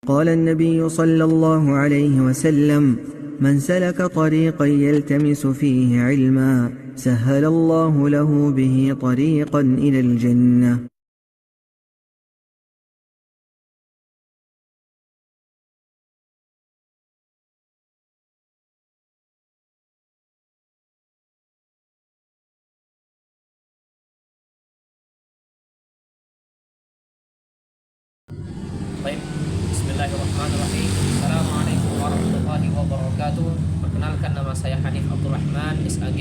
قال النبي صلى الله عليه وسلم: من سلك طريقا يلتمس فيه علما سهل الله له به طريقا إلى الجنة. Baik, bismillahirrahmanirrahim. Assalamualaikum warahmatullahi wabarakatuh. Perkenalkan, nama saya Hanif Abdul Rahman, SAG.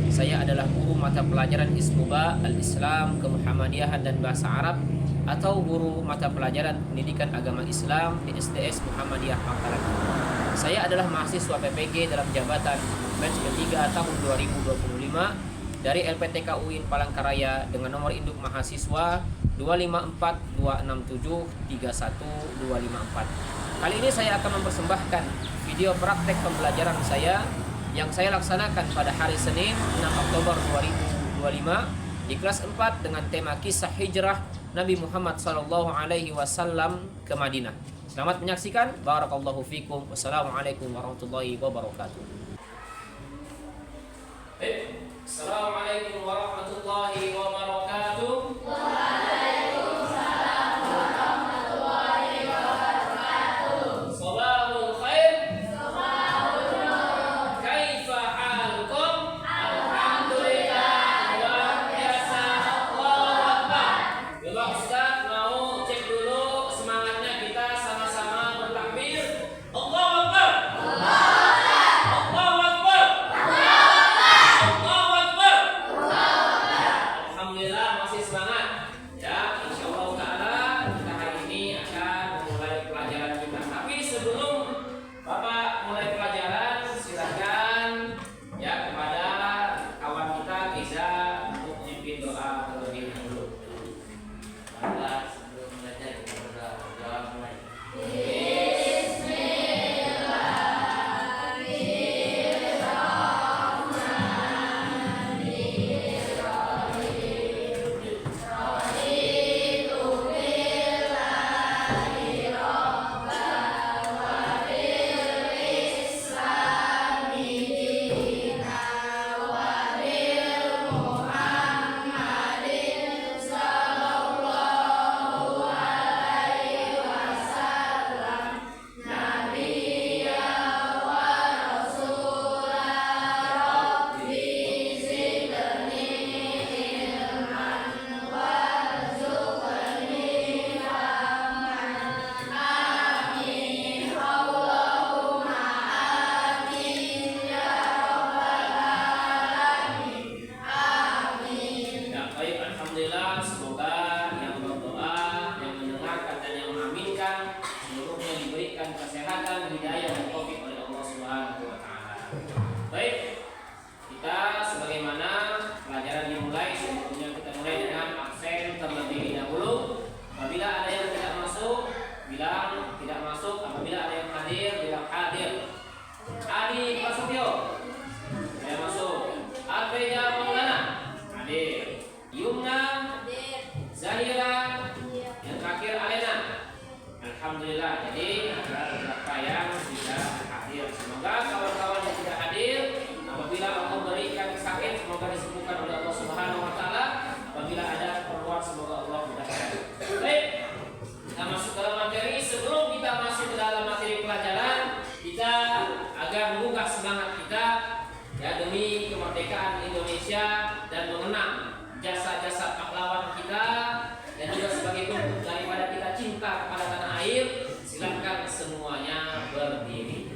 Saya adalah guru mata pelajaran Ismuba, Al-Islam, Kemuhammadiyahan dan Bahasa Arab, atau guru mata pelajaran Pendidikan Agama Islam di SDS Muhammadiyah Pangkalan. Saya adalah mahasiswa PPG dalam jabatan batch ketiga tahun 2025 dari LPTK UIN Palangkaraya dengan nomor induk mahasiswa 25426731254. Kali ini saya akan mempersembahkan video praktek pembelajaran saya yang saya laksanakan pada hari Senin 6 Oktober 2025 di kelas 4 dengan tema kisah hijrah Nabi Muhammad SAW ke Madinah. Selamat menyaksikan. Barakallahu fikum. Wassalamualaikum warahmatullahi wabarakatuh. Assalamualaikum warahmatullahi wabarakatuh. Alhamdulillah. Jadi ada beberapa yang tidak hadir. Semoga kawan-kawan yang tidak hadir, apabila Allah berikan sakit, semoga disembuhkan oleh Allah Subhanahu wa taala. Apabila ada keperluan, semoga Allah mudahkan. Baik, kita masuk dalam materi. Sebelum kita masuk ke dalam materi pelajaran, kita agar menggugah semangat kita ya demi kemerdekaan Indonesia dan mengenang jasa-jasa pahlawan kita dan juga sebagai bentuk daripada kita cinta kepada tanah air. Silakan semuanya berdiri.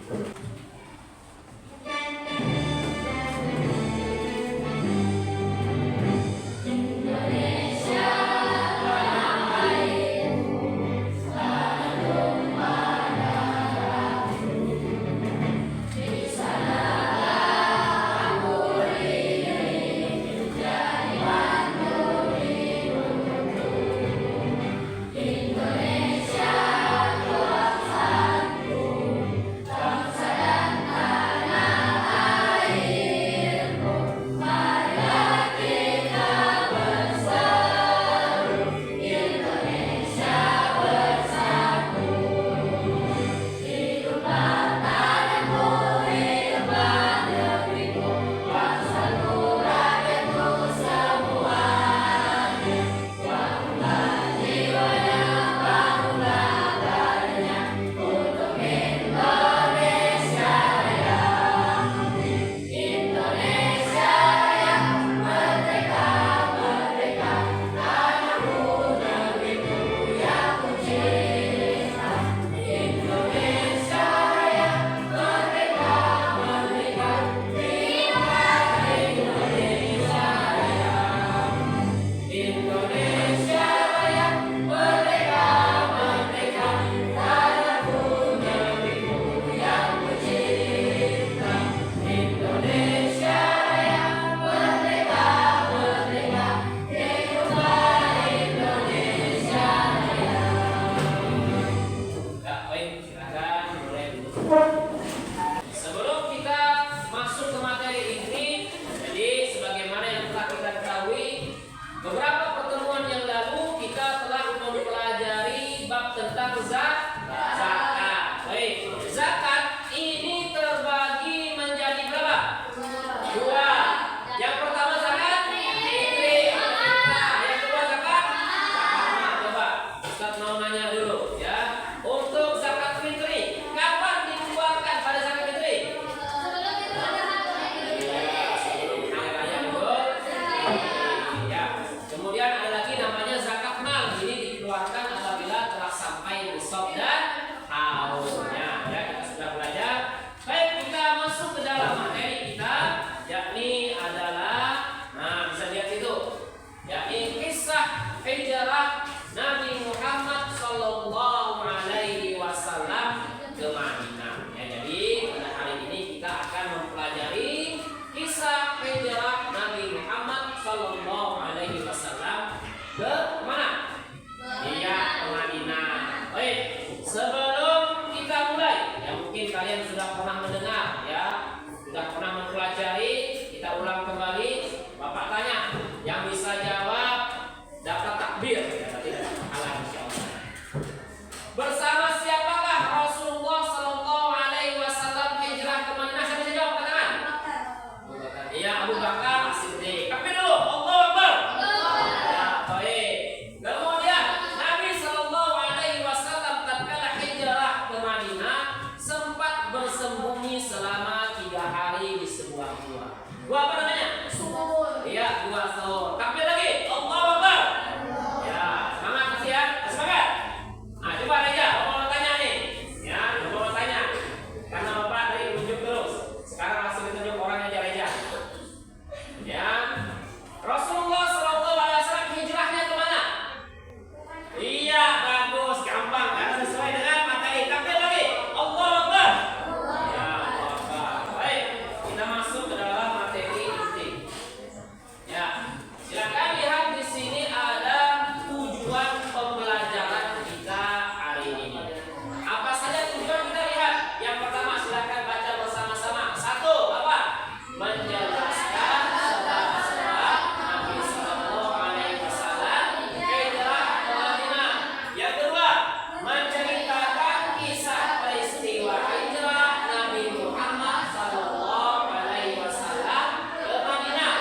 takbir. Ya, tidak halal insyaallah. Bersama siapakah Rasulullah sallallahu alaihi wasallam hijrah ke Madinah? Siapa jawab tangan? Iya, Abu Bakar Siddiq. Takbir dulu. Allahu Akbar. Ya, baik. Kemudian Nabi sallallahu alaihi wasallam tatkala hijrah ke Madinah sempat bersembunyi selama 3 hari di sebuah gua. Gua apa namanya? Sumur. Iya, gua Sumur. Takbir lagi. Allahu Akbar. Ya, semangat masih ya. Semangat. Nah, coba Reja, mau tanya nih. Ya, mau tanya. Karena Bapak tadi tunjuk terus. Sekarang langsung ditunjuk orang aja Reja. Ya. Rasulullah sallallahu alaihi wasallam hijrahnya ke mana? Iya, bagus, gampang karena sesuai dengan materi. Takbir lagi. Allahu Akbar. Ya, Allahu Akbar. Baik, kita masuk ke dalam materi inti. Ya. Silakan lihat di sini ada tujuan pembelajaran kita hari ini. Apa saja tujuan kita lihat? Yang pertama silakan baca bersama-sama. 1, apa? Menjelaskan sebab-sebab Nabi sallallahu alaihi wasallam hijrah ke Madinah. Yang kedua, menceritakan kisah peristiwa hijrah Nabi Muhammad sallallahu alaihi wasallam ke Madinah.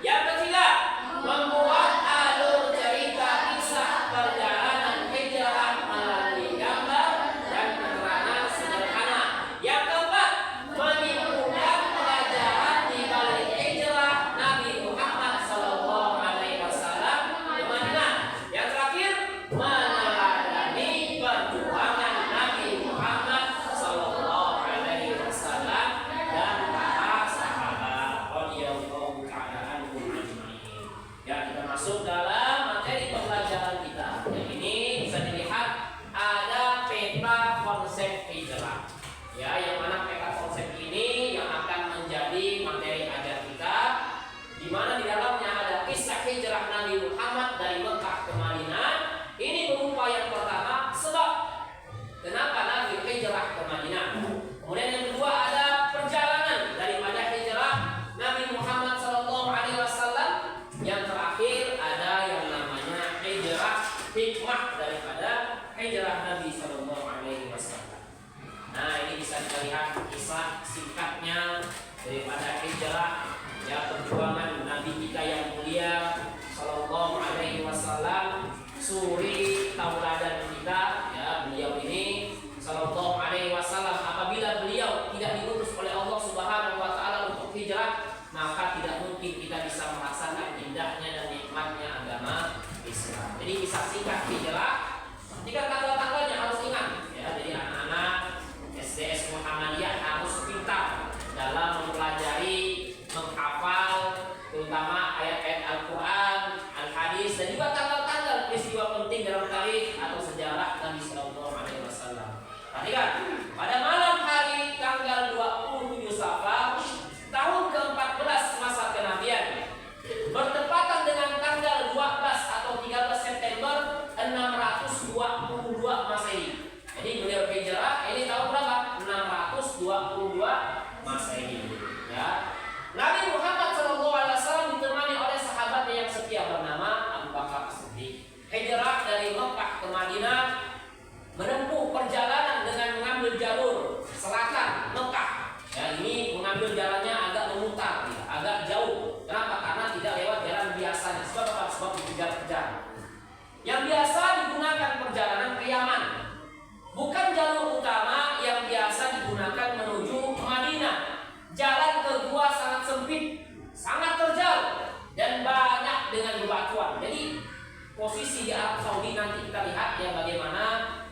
Yang ketiga, membuat alur cerita kisah perjalanan hijrah melalui gambar dan keterangan sederhana. Yang keempat, menyimpulkan pelajaran di balik hijrah Nabi Muhammad sallallahu alaihi wasallam ke Madinah. Yang terakhir, meneladani perjuangan Nabi Muhammad sallallahu alaihi wasallam dan para sahabat radhiyallahu ta'ala anhum ajma'in. Ya, kita masuk dalam materi pembelajaran kita. Yang ini bisa dilihat ada peta konsep hijrah. Ya, yang mana peta konsep ini yang akan menjadi materi ajar kita, di mana di dalamnya ada kisah hijrah Nabi Muhammad dari Mekah ke Madinah. Ini berupa yang pertama sebab kenapa Nabi hijrah ke Madinah. Kemudian yang kedua ada perjalanan daripada hijrah Nabi Muhammad sallallahu alaihi wasallam. Yang terakhir ada yang namanya hijrah, hikmah daripada hijrah Nabi sallallahu alaihi wasallam. Nah, ini bisa kita lihat kisah singkatnya daripada hijrah, ya, perjuangan Nabi kita yang mulia sallallahu alaihi wasallam, suri tauladan kita, ya, beliau ini sallallahu alaihi wasallam apabila beliau tidak diutus oleh Allah Subhanahu wa taala untuk hijrah, maka tidak mungkin kita bisa merasakan indahnya dan nikmatnya agama Islam. Jadi kisah singkat hijrah, jika tanggal-tanggalnya harus ingat, ya. Jadi anak-anak SDS Muhammadiyah harus pintar dalam mempelajari, menghafal, terutama ayat-ayat Al-Quran, Al-Hadis, dan juga tanggal-tanggal peristiwa penting dalam tarikh atau sejarah Nabi Sallallahu Alaihi Wasallam. Perhatikan, pada malam hari tanggal 27 Safar tahun ke-14 masa kenabian, bertepatan dengan tanggal 12 atau 13 September 622 Masehi. Jadi beliau hijrah ini tahun berapa? 622 Masehi. Ya. Nabi Muhammad SAW ditemani oleh sahabatnya yang setia bernama Abu Bakar Siddiq. Hijrah dari Mekah ke Madinah, menempuh perjalanan dengan mengambil jalur selatan Mekah. Ya, ini mengambil jalannya agak memutar, ya, agak jauh. Kenapa? Karena tidak lewat jalan biasanya. Sebab apa? Sebab dikejar-kejar. Yang biasa digunakan perjalanan ke Yaman, bukan jalur utama yang biasa digunakan menuju Madinah. Jalan ke gua sangat sempit, sangat terjal, dan banyak dengan bebatuan. Jadi posisi di Arab Saudi nanti kita lihat ya bagaimana,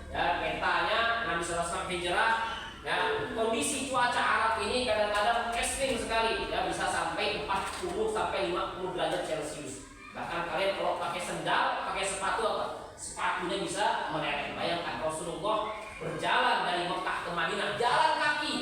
ya, petanya Nabi SAW hijrah. Ya, kondisi cuaca Arab ini kadang-kadang ekstrim sekali, ya, bisa sampai 40 sampai 50 derajat Celcius. Bahkan kalian kalau pakai sendal, pakai sepatu, apa? Sepatunya bisa meleleh. Bayangkan Rasulullah berjalan dari Mekah ke Madinah, jalan kaki,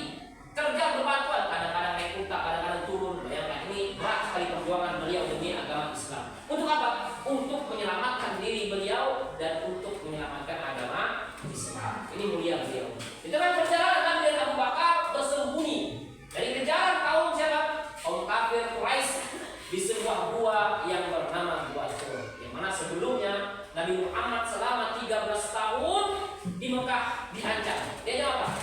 terjal bebatuan, kadang-kadang naik unta, kadang-kadang turun. Bayangkan ini berat sekali perjuangan beliau demi agama Islam. Untuk apa? Untuk menyelamatkan diri beliau dan untuk menyelamatkan agama Islam. Ini mulia beliau. Di tengah perjalanan Nabi dan Abu Bakar bersembunyi dari kejaran kaum siapa? Kaum kafir Quraisy di sebuah gua yang bernama Gua Thur, yang mana sebelumnya Nabi Muhammad selama 13 tahun di Mekah diancam. Dia apa?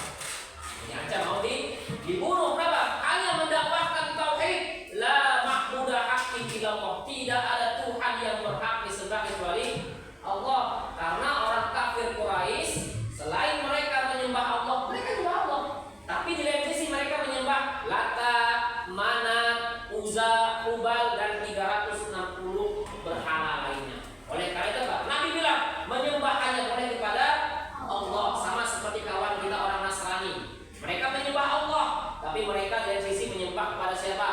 Diancam mau dibunuh. Kenapa? Hanya mendakwahkan tauhid, la ma'budu haqqin illallah. Tidak ada Tuhan yang berhak disembah kecuali Allah. Karena orang kafir Quraisy selain mereka menyembah Allah, mereka juga Allah. Tapi di lain sisi mereka menyembah Lata, Manat, Uzza, Hubal dan 360 berhala lainnya. Oleh karena itu Nabi bilang menyembah hanya boleh kepada Allah, sama seperti kawan kita orang Nasrani. Mereka menyembah Allah, tapi mereka dari sisi menyembah kepada siapa?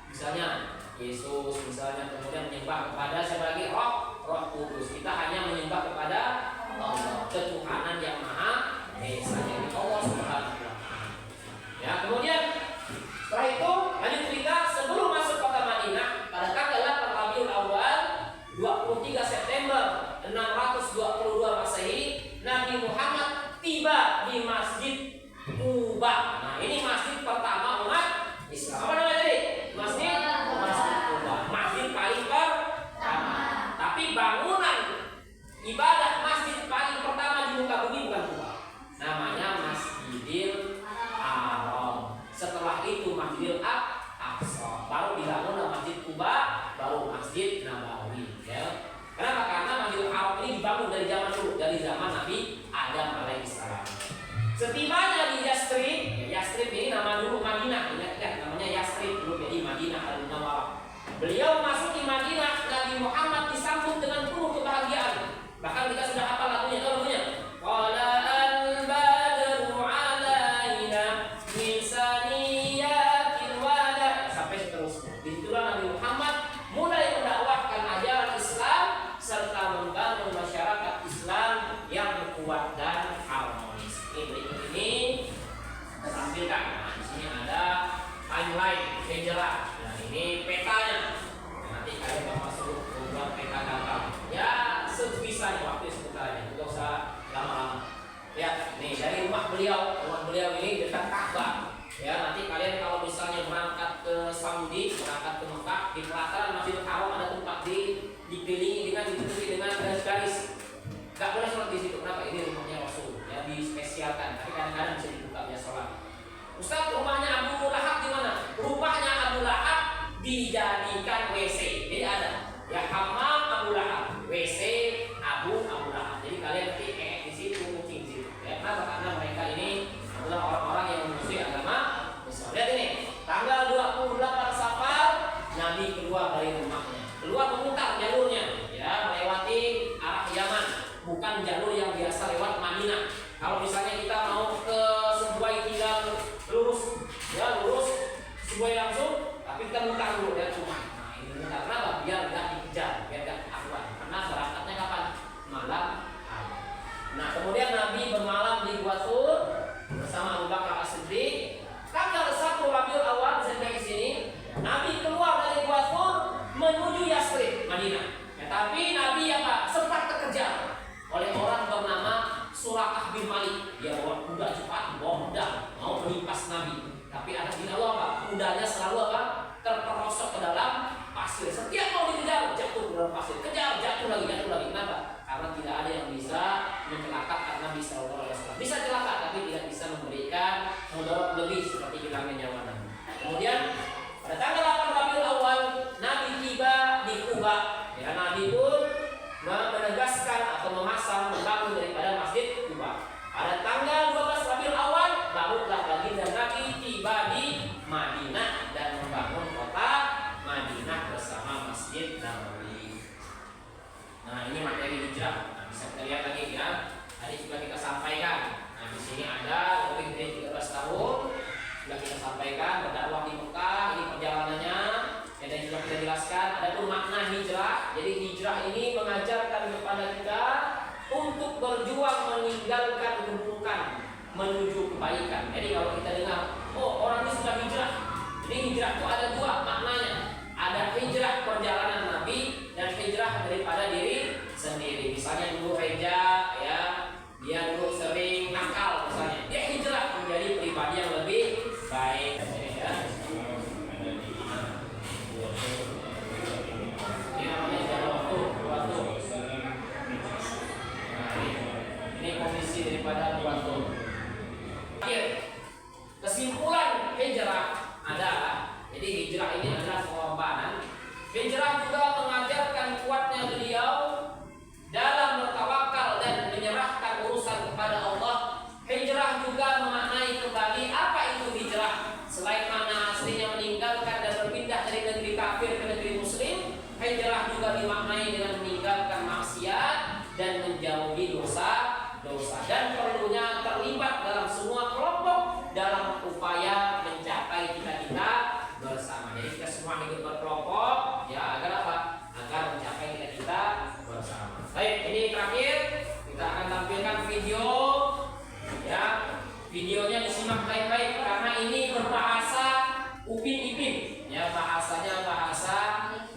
Misalnya Yesus, misalnya, kemudian menyembah kepada siapa lagi? Roh Kudus. Kita hanya menyembah kepada Allah, ketuhanan yang Maha Esa, yaitu Allah Subhanahu wa Ta'ala. Ya, kemudian setelah itu lanjut cerita sebelum masuk kota Madinah pada tanggal 8 Rabiul Awal 23 September 622 Masehi, Nabi Muhammad tiba di Masjid Quba. Nah, ini masjid pertama umat Islam. Apa namanya tadi? Masjid Quba. Masjid paling pertama. Tapi bangunan ibadah masjid paling pertama di muka bumi bukan Quba. Namanya Masjidil Haram. Setelah itu Masjidil Aqsa. Baru dibangun Masjid Quba, baru Masjid Nabawi. Ya. Kenapa? Karena Masjidil Haram ini dibangun dari zaman dulu, dari zaman Nabi Adam alaihissalam. Setibanya di Yastrib, Yastrib ini nama dulu Madinah, ingat namanya Yastrib dulu, jadi Madinah al-Munawwarah. Beliau masuk di Madinah, Nabi Muhammad disambut dengan penuh kebahagiaan. Bahkan kita sudah hafal lagunya, tahu lagunya? Qala al-badru alaina min saniyatil wada, sampai seterusnya. Disitulah Nabi Muhammad mulai mendakwahkan ajaran Islam serta membangun masyarakat Islam yang kuat dan harmonis. Ini berikut ini kita tampilkan. Nah, di sini ada timeline hijrah. Nah, ini petanya. Nanti kalian bakal suruh buat peta gampang. Ya, sebisanya waktu sebentarnya. Tidak usah lama-lama. Ya, nih dari rumah beliau ini dekat Ka'bah. Ya, nanti kalian kalau misalnya berangkat ke Saudi, berangkat ke Mekah, di pelataran Masjidil Haram ada tempat dikelilingi dengan ditutupi dengan garis-garis. Gak boleh sholat di situ. Kenapa? Ini rumahnya Rasul. Ya, dispesialkan. Tapi kadang-kadang bisa dibuka dia sholat. Ustaz, rumahnya Abu Lahab di mana? Rumahnya Abu Lahab dijadikan WC. Jadi ada ya hammam Abu Lahab, WC Abu Lahab. Jadi kalian nanti di situ, kucing di situ. Ya, kenapa? Karena mereka ini adalah orang-orang yang memusuhi agama Islam. Lihat ini, tanggal 28 Safar Nabi keluar dari rumahnya. Keluar memutar jalurnya, ya, melewati arah Yaman, bukan jalur yang biasa lewat Madinah. Kalau misalnya kita mau ke Subway tinggal lurus Subway langsung, tapi kita mutar dulu dari rumah. Nah, ini mutar kenapa? Biar nggak dikejar, biar nggak ketahuan. Karena berangkatnya kapan? Malam hari. Nah, kemudian Nabi bermalam di Gua Thur bersama Abu Bakar As-Siddiq. Tanggal 1 Rabiul Awal sampai di sini, Nabi keluar dari Gua Thur menuju Yastrib, Madinah. Ya, tapi Nabi sempat terkejar oleh orang bernama Suraqah bin Malik. Dia bawa kuda cepat, bawa pedang, mau menimpas Nabi. Tapi ada di Allah kudanya selalu terperosok ke dalam pasir. Setiap mau dikejar jatuh ke dalam pasir, kejar jatuh lagi. Kenapa? Karena tidak ada yang bisa mencelakakan Nabi Sallallahu Alaihi Wasallam. Bisa celaka, tapi tidak bisa memberikan mudarat lebih seperti hilangnya nyawa Nabi. Kemudian pada tanggal 8 Rabiul Awal Nabi tiba di Quba. Ya, Nabi pun menegaskan atau membangun daripada Masjid Quba. Pada tanggal 12 Rabiul Awal barulah baginda Nabi tiba di Madinah dan membangun kota Madinah bersama Masjid Nabawi. Nah, ini materi hijrah. Nah, bisa kita lihat lagi ya. Tadi juga kita sampaikan. Nah, di sini ada lebih dari 13 tahun sudah kita sampaikan berdakwah di Mekah. Ini perjalanannya. Dan juga kita jelaskan ada pun makna hijrah. Jadi hijrah ini mengajarkan kepada kita untuk berjuang meninggalkan keburukan menuju kebaikan. Jadi kalau kita dengar, oh orang ini sudah hijrah. Jadi hijrah itu ada dua maknanya. Ada hijrah perjalanan Nabi dan hijrah daripada diri sendiri. Misalnya dulu Reja, ya, dia dulu sering nakal misalnya. Dia hijrah menjadi pribadi yang lebih baik. Ya. Ini namanya jalan waktu. daripada Quantum. Akhir kesimpulan hijrah adalah, jadi hijrah ini adalah pengorbanan. Hijrah juga mengajarkan kuatnya beliau dalam bertawakal dan menyerahkan urusan kepada Allah. Hijrah juga memaknai kembali apa itu hijrah. Selain makna aslinya meninggalkan dan berpindah dari negeri kafir ke negeri muslim, hijrah juga dimaknai dengan meninggalkan maksiat dan menjauhi dosa-dosa, dan perlunya terlibat dalam semua kelompok dalam upaya mencapai cita-cita bersama. Jadi kita semua hidup berkelompok, ya, agar apa? Agar mencapai cita-cita bersama. Baik, ini terakhir kita akan tampilkan video, ya. Videonya disimak baik-baik karena ini berbahasa Upin Ipin, ya, bahasanya bahasa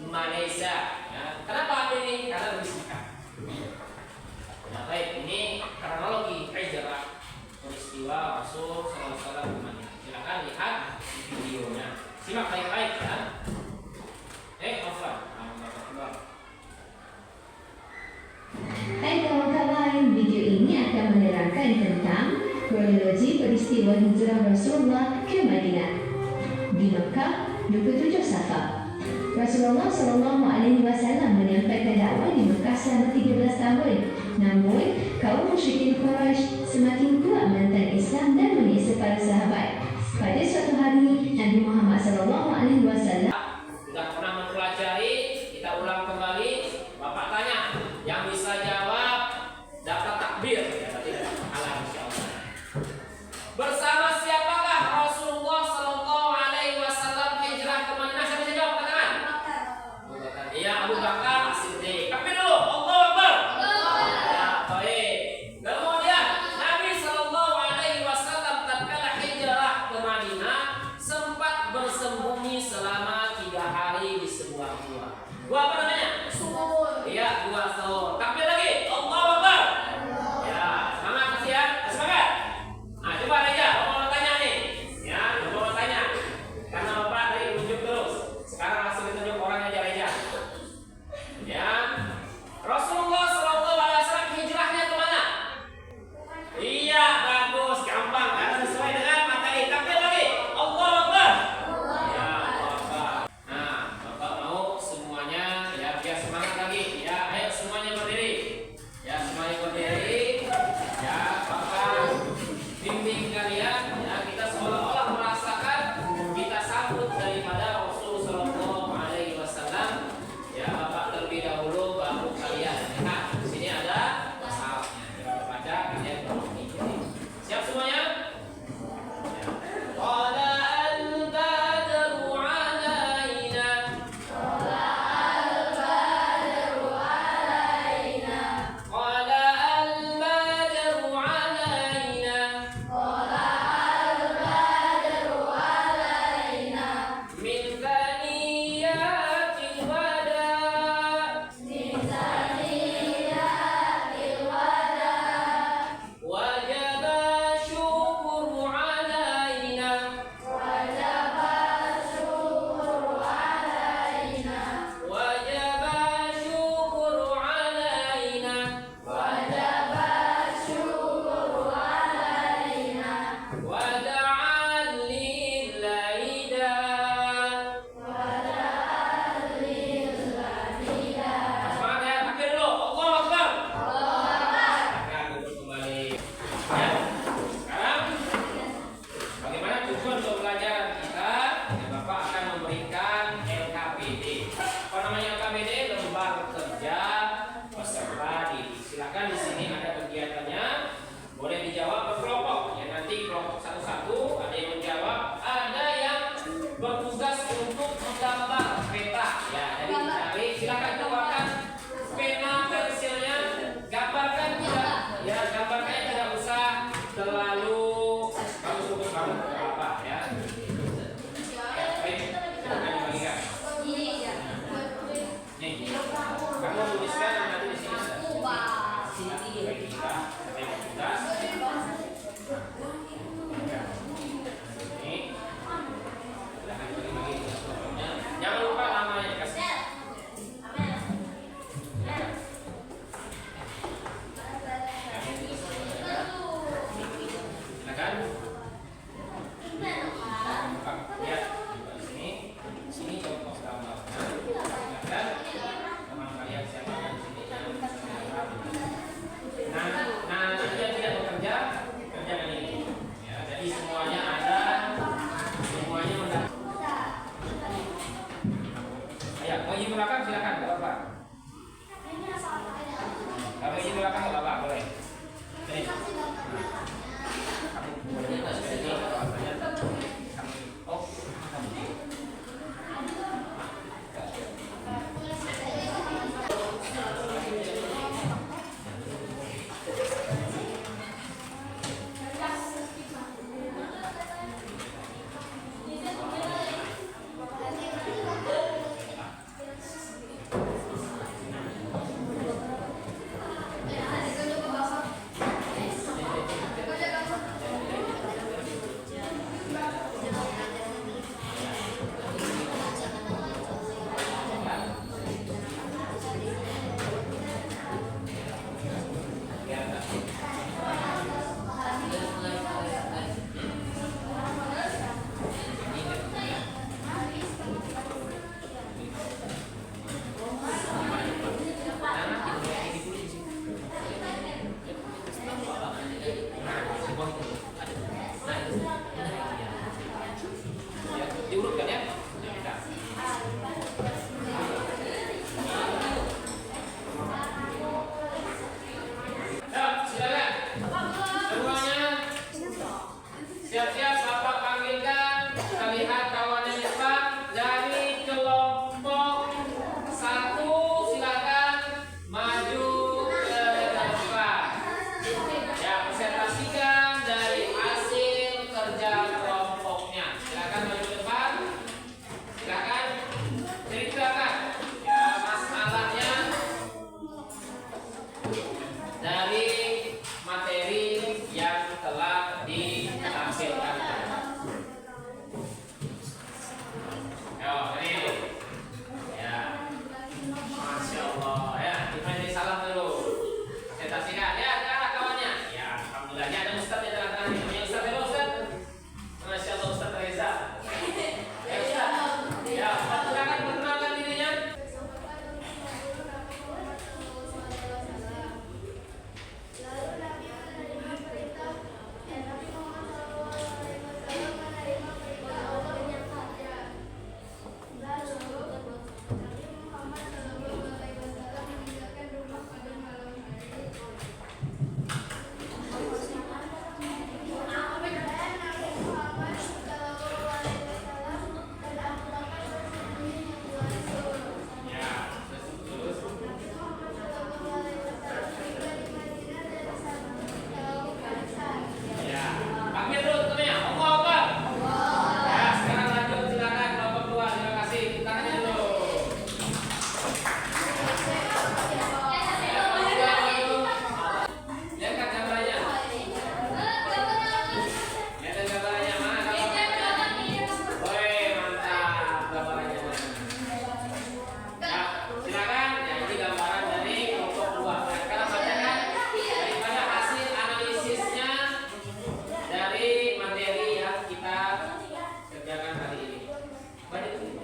Malaysia. Ya. Kenapa ini? Karena lebih singkat. Ya, baik, ini kronologi hijrah peristiwa Rasul SAW ke Madinah. Silakan lihat videonya. Simak baik-baik, ya. Hai kawan-kawan, video ini akan menerangkan tentang kronologi peristiwa hijrah Rasulullah ke Madinah. Di Mekah, 27 Safar. Rasulullah SAW menyampaikan dakwah di Mekah selama 13 tahun. Namun, kaum musyrikin Quraisy semakin kuat menentang Islam dan menyiksa para sahabat. Pada suatu hari, Nabi Muhammad SAW sudah pernah mempelajari, kita ulang kembali. Bapak tanya, yang bisa jawab dapat takbir. Ya, tapi tidak kalah insyaallah. Bersama siapakah Rasulullah SAW hijrah ke Madinah? Siapa yang jawab? Tangan. Iya, Abu Bakar As-Siddiq. Takbir dulu. Allahu Akbar. Ya, baik. Kemudian Nabi SAW tatkala hijrah ke Madinah sempat bersembunyi selama atau Bapak boleh? Ini. Kamu boleh masuk sini kalau tanya. Oh, kamu. Diurutkan ya. Silakan. Semuanya siap-siap, Bapak panggilkan. Kita lihat kawannya cepat dari kelompok 1. Silakan maju ke depan. Ya, presentasikan dari hasil kerja kelompoknya. Silakan maju ke depan. Silakan ceritakan ya masalahnya dari materi yang telah ditampilkan. Yo, ini. Ya. Masya Allah. Ya, kita ini salam dulu. Presentasikan ya ke arah kawannya. Ya, alhamdulillah. Ya, ada Ustaz di tengah-tengah ini. Namanya Ustaz ya, Ustaz. Masya Allah, Ustaz Reza. Ya, Ustaz. Ya, Ustaz, silakan perkenalkan dirinya. Ya, panggil dulu temennya. Allah Akbar. Ya, sekarang lanjut silakan kelompok 2. Terima kasih. Tangannya dulu. Lihatkan gambarnya. Lihatkan gambarnya. Mana gambarnya? Woi, mantap gambarnya. Ya, silakan. Ya, ini gambaran dari kelompok 2. Nah, sekarang bacakan daripada hasil analisisnya dari materi yang kita kerjakan hari ini. Baca dulu.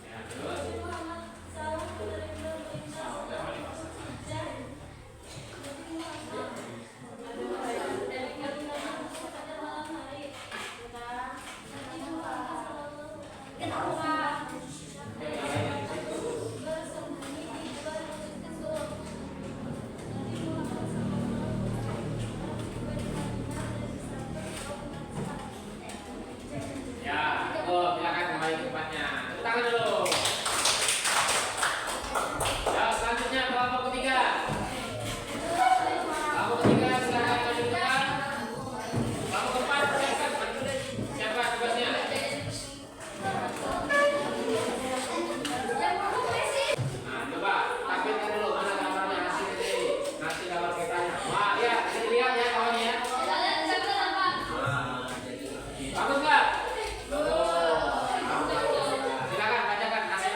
Ya, terus. Ya, oh, silakan kembali ke tempatnya. Tepuk tangan dulu. Ya, selanjutnya kelompok ketiga. Kelompok ketiga silakan maju ke depan. Kelompok keempat silakan. Siapa tugasnya? Nah, coba tampilkan dulu mana gambarnya hasil ini. Hasil gambar petanya. Wah, lihat, ini lihat ya kawannya ya. Bagus nggak? Silakan bacakan hasil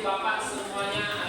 Bapak semuanya